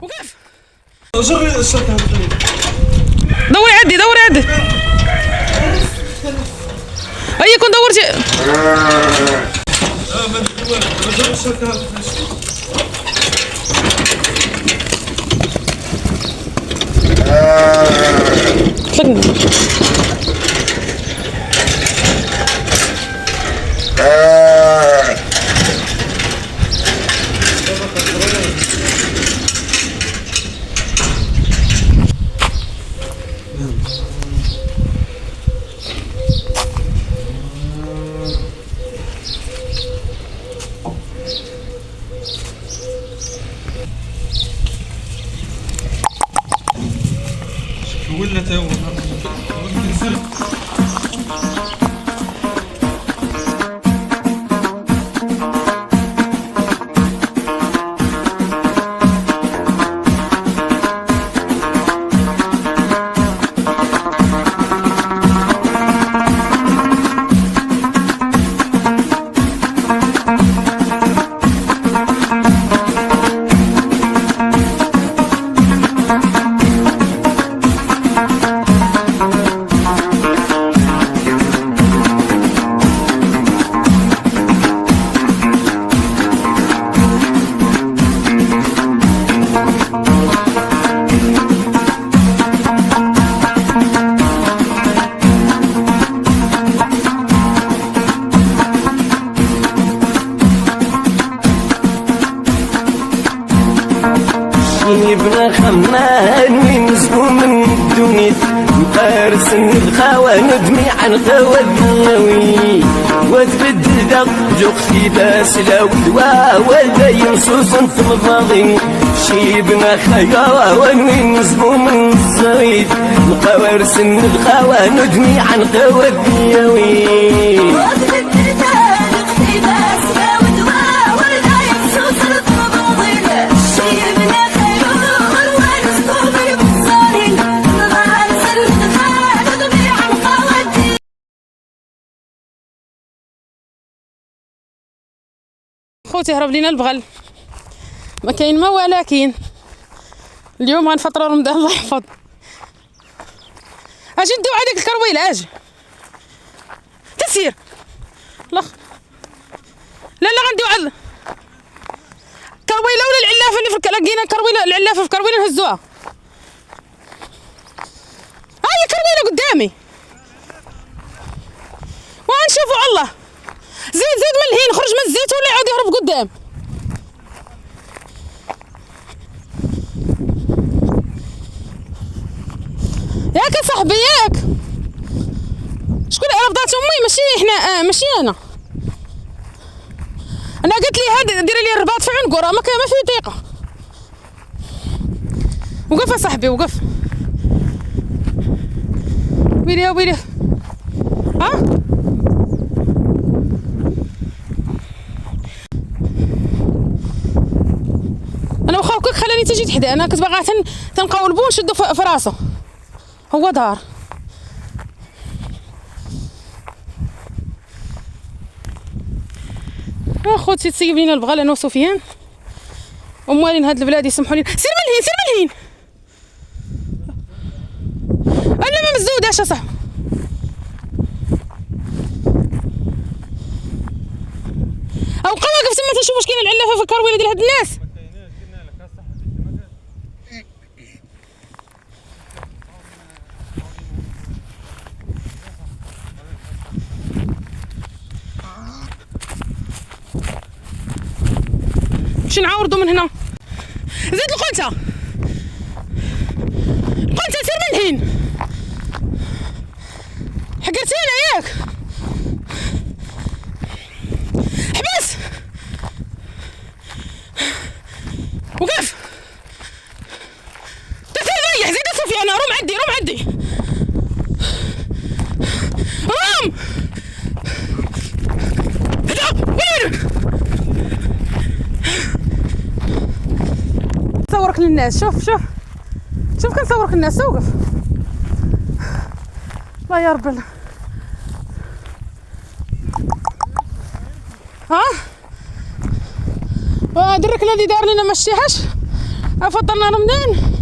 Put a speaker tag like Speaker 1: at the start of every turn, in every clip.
Speaker 1: وقف.
Speaker 2: دوري عدي دوري عدي. أي كون دورتي.
Speaker 1: ولا تا هو
Speaker 3: ابن خمان من زبون من الدنيا مقارس الخوان ندمي عن خوانوي وتبدل جوختي باس لو دواء ولا ينصوص انت مضاضي شي ابن خيوان من زبون من الزويد مقارس الخوان ندمي عن خوانوي
Speaker 2: خوتي هرب لينا البغل، ما كاين ما ولكن اليوم غنفطروا رمضان الله يحفظ. اجي نديو هذيك الكرويله اجي تسير لا لا غنديو على كرويله ولا العلافه اللي في لقينا كرويله العلافه في كرويله نهزوها. هاي كرويله قدامي وغنشوفوا الله. زيد من الهين خرج من الزيت ولا يعود يهرب قدام. ياك صاحبي ياك شكون رفضات امي ماشي احنا ماشي انا قلت لي هذا ديري لي الرباط في عنقه راه ما في ضيقه. وقف يا صاحبي وقف. ويلي ويلي ها انا واخا هكاك خلاني تجي تحدى. انا كنت باغا تنقاولبو ونشدو في راسو. هو دار اخوتي تسيب لينا البغال انا وسفيان وموالين هاد البلاد يسمحوا لي. سير من الهين سير من الهين. انا ما مزوداش اصاحبي. او بقا واقف تما تنشوف واش كاين العلافه في الكرويله ديال هاد الناس. نمشي نعاوردو من هنا. زيد القنته سير من الهين. حقرتينا ياك حبس وقف. ريح زيد سفيان. روم عدي روم هدا وين نصورك للناس. شوف كنصورك للناس. وقف الله يا رب. ها هاد الركله اللي دار لنا ما شتيهاش فطرنا رمضان.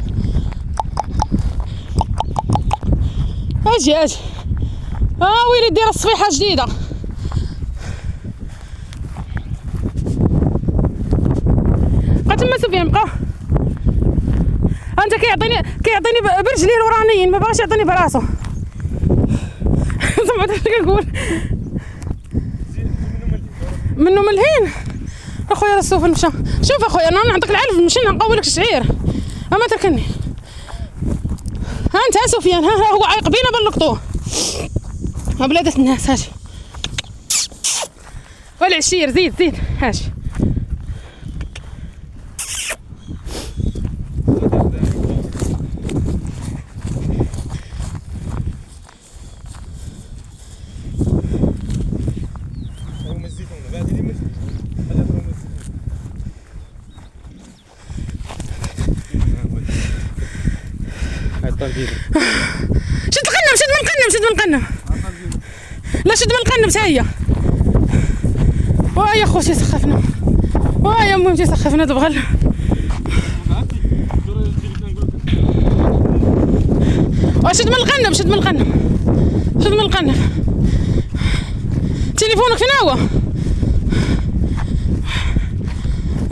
Speaker 2: اجي ويلي دير الصفيحة جديدة. بقى تما سفيان بقى. انت كيعطيني برجليه الورانيين، ما بغاش يعطيني براسو. سمعت اش كنقول؟ منو ملهين اخويا السوفن مشى. شوف اخويا انا نعطيك العلف، مشينا نقولك الشعير اما تركني. ها انت سفيان، ها هو عايق بينا بلقطوه. ها بلادة الناس. هاجي والعشير زيد هاجي. شد من القنم لا شد من القنم هيا. ويا خوتي سخفنا، ويا امي سخفنا دبغل. شد من القنم تليفونك فين هو؟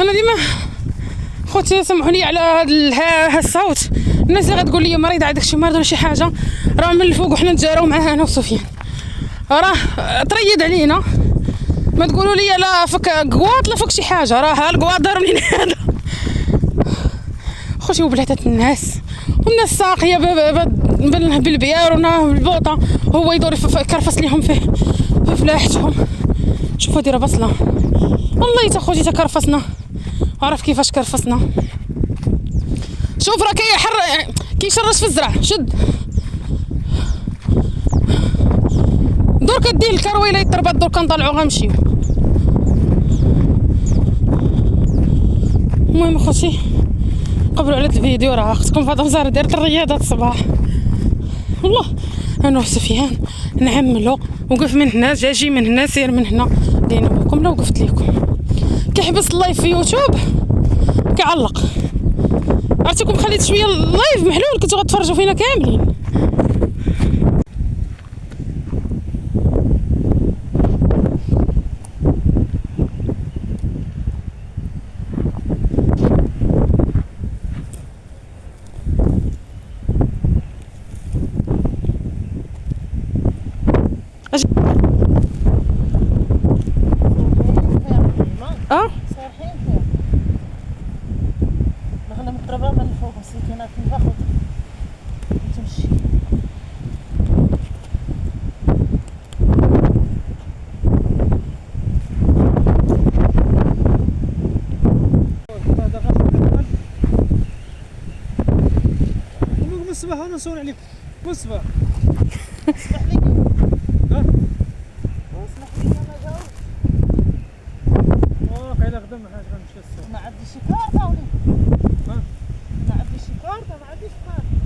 Speaker 2: انا ديما خوتي سمحوا لي على هذا الصوت. الناس اللي غتقول لي مريض عندك شي مرض ولا شي حاجه، راه من الفوق وحنا نتجاراو معاه انا وسفيان. راه تريد علينا، ما تقولوا لي لا فك قواط لا فك شي حاجه، راه القواط داروا لينا هذا. خوتي وبلاتات الناس، والناس ساقيه بالبيار بالبوطه، هو يدور يكرفس ليهم في فلاحتهم. شوفوا دايره بصله والله تا خوتي تكرفسنا، عرف كيفاش كرفسنا. شوف راه كيشرش في الزرع. شد درك دير الكرويله يتربط، درك نطلعو غنمشيو. المهم خوتي قبلوا على الفيديو، راه خصكم فاطمه زهر دارت الرياضه الصباح. والله انا وسفيان نعملو، وقف من هنا جاجي من هنا سير من هنا دينا بكم. لو وقفت لكم كيحبس اللايف في يوتيوب كيعلق، عرفتكم خليت شويه اللايف محلول كنتو غتفرجوا فينا كاملين.
Speaker 1: مصباح وانا نصور عليك مصباح.
Speaker 4: اسمح لي.
Speaker 1: ها؟
Speaker 4: اسمح لي انا جاوب.
Speaker 1: قايله غدا ما حاجه غنمشي السوق.
Speaker 4: ما عنديش كارطه ولي.
Speaker 1: ها؟
Speaker 4: ما عنديش كارطه، ما عنديش كارطه.